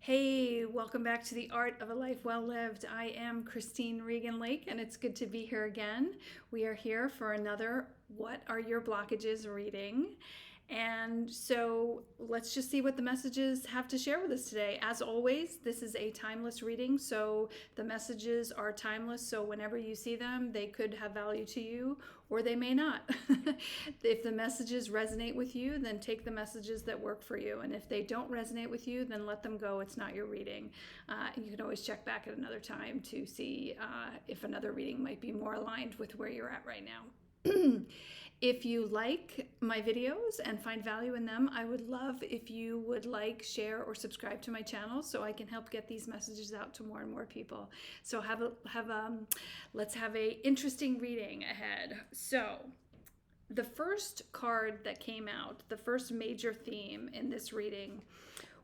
Hey, welcome back to the Art of a Life Well Lived. I am Christine Regan Lake, and it's good to be here again. We are here for another What Are Your Blockages reading. And so let's just see what the messages have to share with us today. As always, this is a timeless reading, so the messages are timeless. So whenever you see them, they could have value to you or they may not. If the messages resonate with you, then take the messages that work for you. And if they don't resonate with you, then let them go. It's not your reading. You can always check back at another time to see if another reading might be more aligned with where you're at right now. If you like my videos and find value in them, I would love if you would like, share, or subscribe to my channel so I can help get these messages out to more and more people. So let's have a interesting reading ahead. So the first card that came out, the first major theme in this reading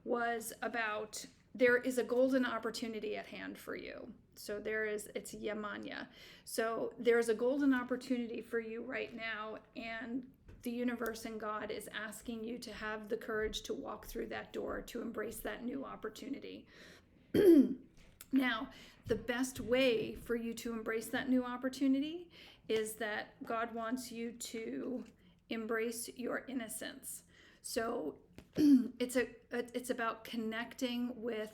was about there is a golden opportunity at hand for you. So it's Yamanya. So there's a golden opportunity for you right now, and the universe and God is asking you to have the courage to walk through that door, to embrace that new opportunity. Now, the best way for you to embrace that new opportunity is that God wants you to embrace your innocence. So it's about connecting with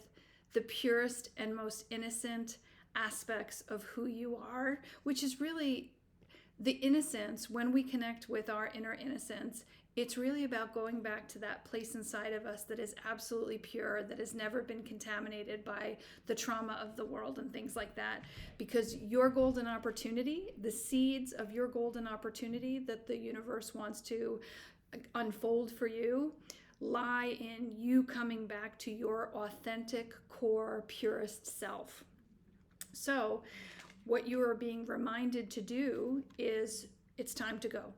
the purest and most innocent aspects of who you are, which is really the innocence. When we connect with our inner innocence, it's really about going back to that place inside of us that is absolutely pure, that has never been contaminated by the trauma of the world and things like that. Because your golden opportunity, the seeds of your golden opportunity that the universe wants to unfold for you, lie in you coming back to your authentic, core, purest self. So what you are being reminded to do is it's time to go.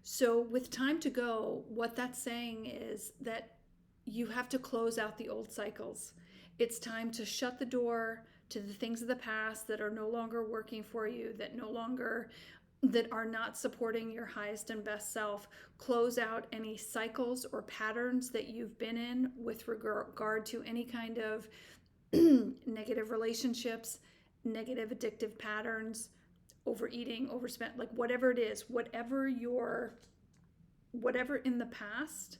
So with time to go, what that's saying is that you have to close out the old cycles. It's time to shut the door to the things of the past that are no longer working for you, that are not supporting your highest and best self. Close out any cycles or patterns that you've been in with regard to any kind of negative relationships, negative addictive patterns, overeating, overspent, like whatever it is, whatever in the past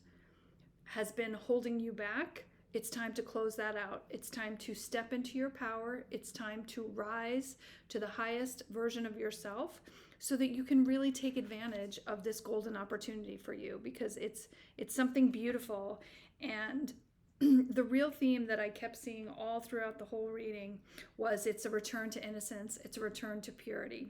has been holding you back, it's time to close that out. It's time to step into your power. It's time to rise to the highest version of yourself so that you can really take advantage of this golden opportunity for you, because it's something beautiful. And the real theme that I kept seeing all throughout the whole reading was it's a return to innocence. It's a return to purity.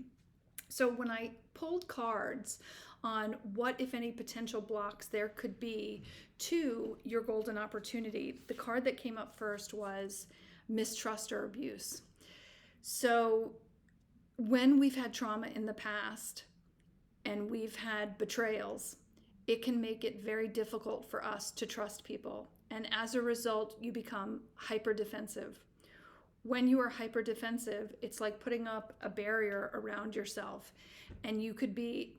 So when I pulled cards on what, if any, potential blocks there could be to your golden opportunity, the card that came up first was mistrust or abuse. So when we've had trauma in the past and we've had betrayals, it can make it very difficult for us to trust people. And as a result, you become hyper defensive. When you are hyper defensive, it's like putting up a barrier around yourself. And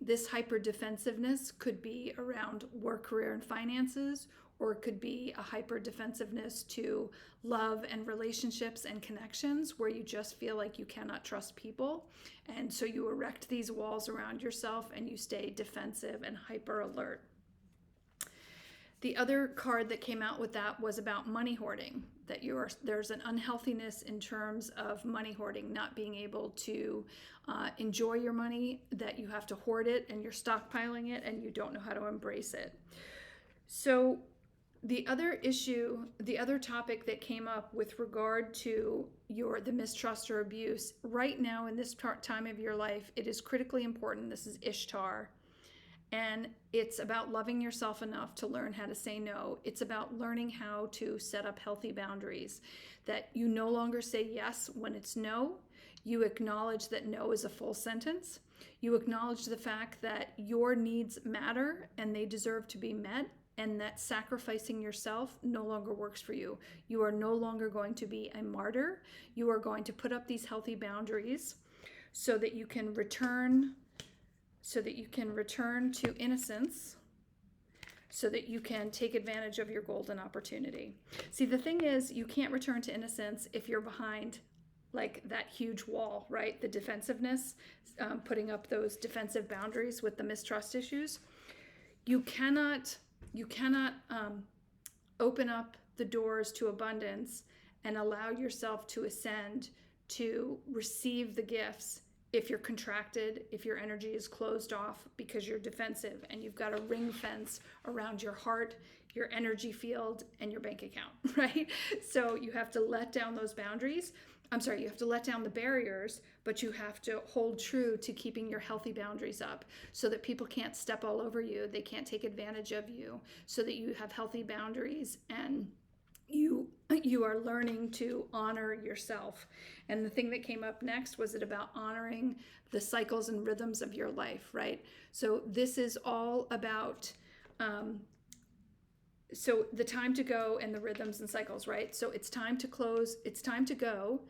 this hyper defensiveness could be around work, career, and finances, or it could be a hyper defensiveness to love and relationships and connections where you just feel like you cannot trust people. And so you erect these walls around yourself and you stay defensive and hyper alert. The other card that came out with that was about money hoarding, that there's an unhealthiness in terms of money hoarding, not being able to enjoy your money, that you have to hoard it and you're stockpiling it and you don't know how to embrace it. So the other topic that came up with regard to the mistrust or abuse, right now in this time of your life, it is critically important. This is Ishtar. And it's about loving yourself enough to learn how to say no. It's about learning how to set up healthy boundaries, that you no longer say yes when it's no. You acknowledge that no is a full sentence. You acknowledge the fact that your needs matter and they deserve to be met, and that sacrificing yourself no longer works for you. You are no longer going to be a martyr. You are going to put up these healthy boundaries so that you can return to innocence, so that you can take advantage of your golden opportunity. See, the thing is, you can't return to innocence if you're behind like that huge wall, right? The defensiveness, putting up those defensive boundaries with the mistrust issues. You cannot open up the doors to abundance and allow yourself to ascend, to receive the gifts, if you're contracted, if your energy is closed off because you're defensive and you've got a ring fence around your heart, your energy field, and your bank account, right? So you have to let down those boundaries. You have to let down the barriers, but you have to hold true to keeping your healthy boundaries up so that people can't step all over you. They can't take advantage of you, so that you have healthy boundaries and you are learning to honor yourself. And the thing that came up next was it about honoring the cycles and rhythms of your life, right? So this is all about so the time to go and the rhythms and cycles, right? So it's time to close, it's time to go,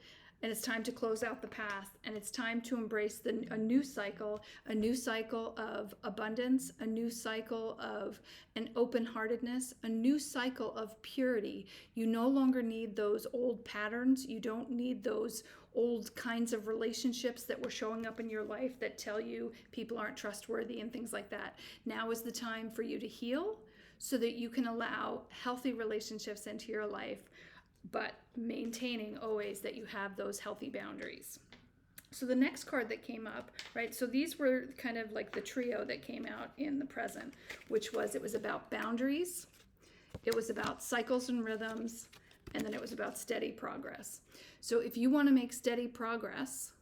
and it's time to close out the past, and it's time to embrace a new cycle of abundance, a new cycle of an open-heartedness, a new cycle of purity. You no longer need those old patterns. You don't need those old kinds of relationships that were showing up in your life that tell you people aren't trustworthy and things like that. Now is the time for you to heal, so that you can allow healthy relationships into your life, but maintaining always that you have those healthy boundaries. So the next card that came up, right? So these were kind of like the trio that came out in the present, which was, it was about boundaries, it was about cycles and rhythms, and then it was about steady progress. So if you want to make steady progress,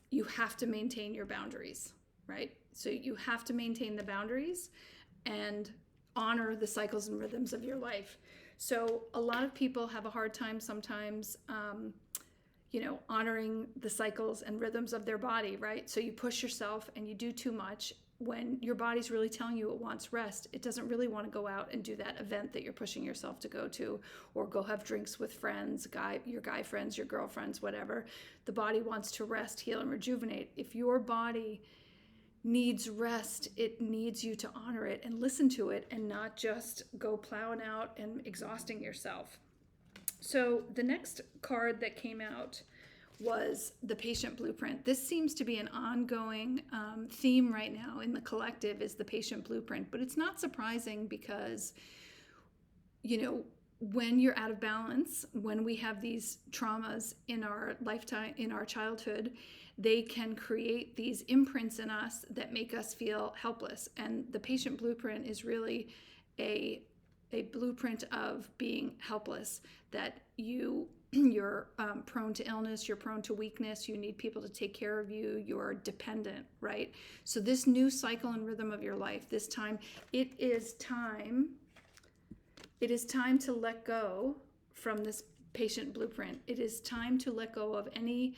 you have to maintain your boundaries, right? So you have to maintain the boundaries and honor the cycles and rhythms of your life. So a lot of people have a hard time sometimes, honoring the cycles and rhythms of their body, right? So you push yourself and you do too much when your body's really telling you it wants rest. It doesn't really want to go out and do that event that you're pushing yourself to go to, or go have drinks with friends, your guy friends, your girlfriends, whatever. The body wants to rest, heal, and rejuvenate. If your body needs rest, it needs you to honor it and listen to it, and not just go plowing out and exhausting yourself. So the next card that came out was the patient blueprint. This seems to be an ongoing theme right now in the collective, is the patient blueprint. But it's not surprising because, when you're out of balance, when we have these traumas in our lifetime, in our childhood, they can create these imprints in us that make us feel helpless. And the patient blueprint is really a blueprint of being helpless, that you're prone to illness, you're prone to weakness, you need people to take care of you, you're dependent, right? So this new cycle and rhythm of your life, it is time to let go from this patient blueprint. It is time to let go of any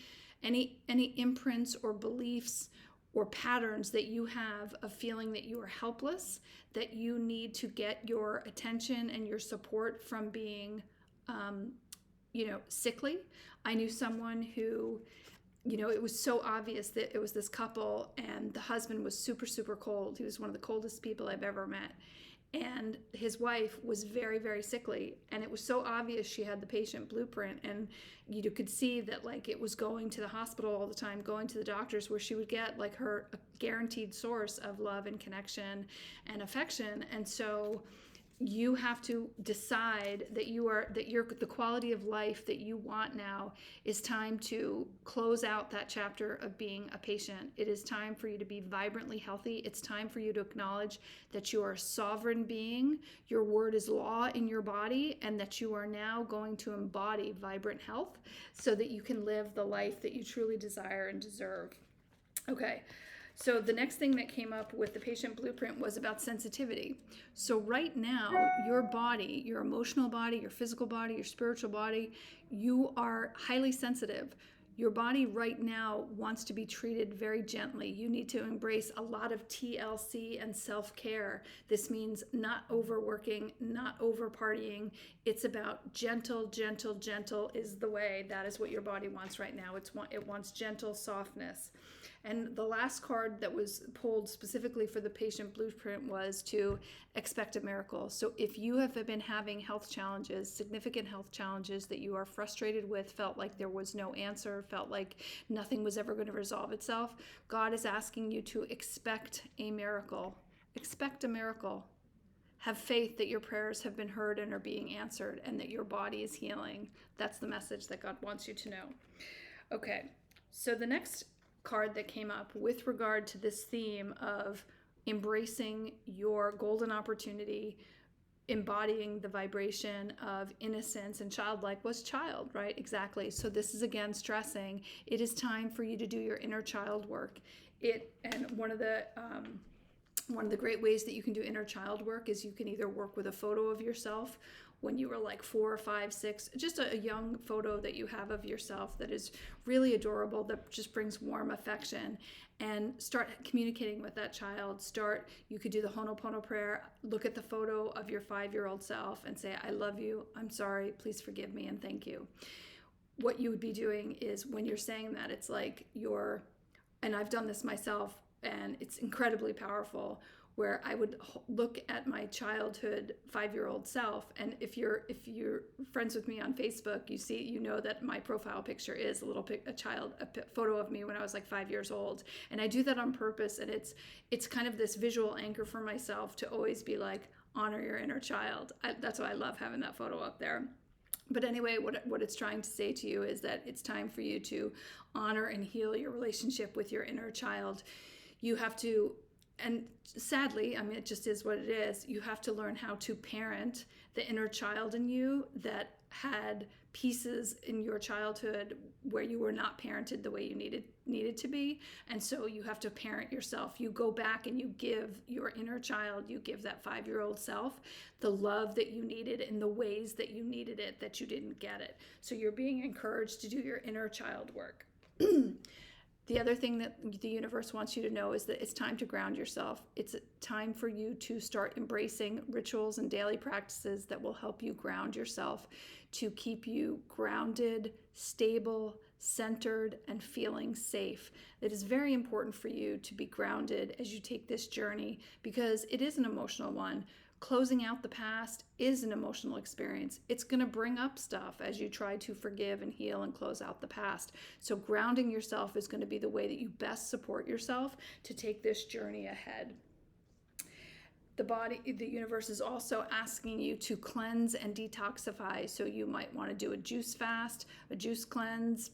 imprints or beliefs or patterns that you have of feeling that you are helpless, that you need to get your attention and your support from being, sickly. I knew someone who, it was so obvious that it was this couple, and the husband was super, super cold. He was one of the coldest people I've ever met. And his wife was very, very sickly. And it was so obvious she had the patient blueprint. And you could see that it was going to the hospital all the time, going to the doctors, where she would get her guaranteed source of love and connection and affection. And so you have to decide that the quality of life that you want now is time to close out that chapter of being a patient. It is time for you to be vibrantly healthy. It's time for you to acknowledge that you are a sovereign being. Your word is law in your body, and that you are now going to embody vibrant health so that you can live the life that you truly desire and deserve. Okay. So the next thing that came up with the patient blueprint was about sensitivity. So right now, your body, your emotional body, your physical body, your spiritual body, you are highly sensitive. Your body right now wants to be treated very gently. You need to embrace a lot of TLC and self-care. This means not overworking, not over partying. It's about gentle, gentle, gentle is the way. That is what your body wants right now. It wants gentle softness. And the last card that was pulled specifically for the patient blueprint was to expect a miracle. So if you have been having health challenges, significant health challenges that you are frustrated with, felt like there was no answer, felt like nothing was ever going to resolve itself, God is asking you to expect a miracle. Expect a miracle. Have faith that your prayers have been heard and are being answered, and that your body is healing. That's the message that God wants you to know. Okay, so the next card that came up with regard to this theme of embracing your golden opportunity, embodying the vibration of innocence and childlike, was child, right? Exactly. So this is again stressing it is time for you to do your inner child work. And one of the great ways that you can do inner child work is you can either work with a photo of yourself when you were like 4 or 5, 6, just a young photo that you have of yourself that is really adorable, that just brings warm affection, and start communicating with that child. You could do the Ho'oponopono prayer, look at the photo of your 5-year-old self and say, I love you, I'm sorry, please forgive me, and thank you. What you would be doing is when you're saying that, it's like and I've done this myself, and it's incredibly powerful, where I would look at my childhood 5-year-old self. And if you're friends with me on Facebook, you know that my profile picture is a photo of me when I was like 5 years old. And I do that on purpose. And it's kind of this visual anchor for myself to always be like, honor your inner child. That's why I love having that photo up there. But anyway, what it's trying to say to you is that it's time for you to honor and heal your relationship with your inner child. You have to, and sadly, I mean, it just is what it is, you have to learn how to parent the inner child in you that had pieces in your childhood where you were not parented the way you needed to be. And so you have to parent yourself. You go back and you give your inner child, you give that 5-year-old self the love that you needed in the ways that you needed it, that you didn't get it. So you're being encouraged to do your inner child work. The other thing that the universe wants you to know is that it's time to ground yourself. It's time for you to start embracing rituals and daily practices that will help you ground yourself, to keep you grounded, stable, centered, and feeling safe. It is very important for you to be grounded as you take this journey, because it is an emotional one. Closing out the past is an emotional experience. It's going to bring up stuff as you try to forgive and heal and close out the past. So grounding yourself is going to be the way that you best support yourself to take this journey ahead. The universe is also asking you to cleanse and detoxify. So you might want to do a juice fast, a juice cleanse.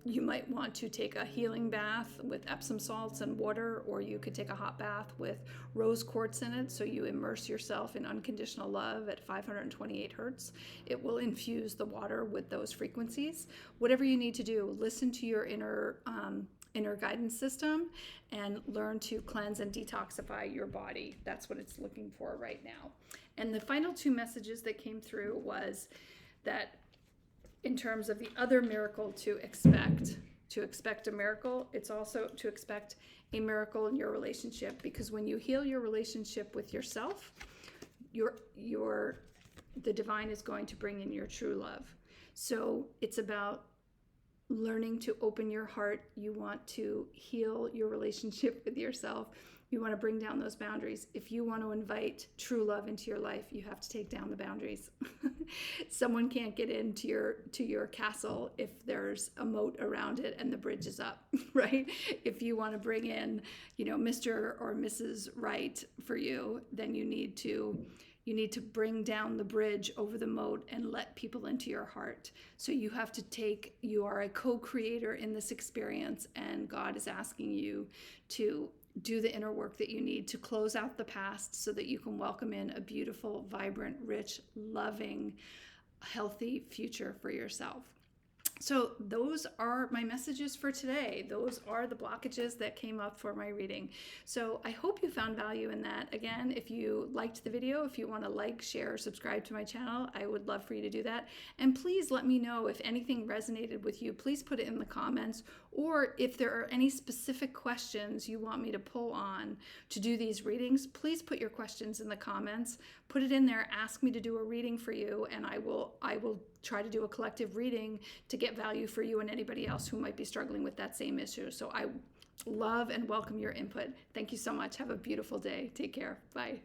You might want to take a healing bath with Epsom salts and water, or you could take a hot bath with rose quartz in it. So you immerse yourself in unconditional love at 528 hertz. It will infuse the water with those frequencies. Whatever you need to do, listen to your inner guidance system and learn to cleanse and detoxify your body. That's what it's looking for right now. And the final 2 messages that came through was that in terms of the other miracle to expect a miracle, it's also to expect a miracle in your relationship, because when you heal your relationship with yourself, the divine is going to bring in your true love. So it's about learning to open your heart. You want to heal your relationship with yourself. You want to bring down those boundaries. If you want to invite true love into your life, you have to take down the boundaries. Someone can't get into your castle if there's a moat around it and the bridge is up, right? If you want to bring in, Mr. or Mrs. Right for you, then you need to bring down the bridge over the moat and let people into your heart. So you are a co-creator in this experience, and God is asking you to do the inner work that you need to close out the past so that you can welcome in a beautiful, vibrant, rich, loving, healthy future for yourself. So those are my messages for today. Those are the blockages that came up for my reading. So I hope you found value in that. Again, if you liked the video, if you want to like, share, subscribe to my channel, I would love for you to do that. And please let me know if anything resonated with you. Please put it in the comments, or if there are any specific questions you want me to pull on to do these readings, please put your questions in the comments. Put it in there, ask me to do a reading for you, and I will try to do a collective reading to get value for you and anybody else who might be struggling with that same issue. So love and welcome your input. Thank you so much. Have a beautiful day. Take care. Bye.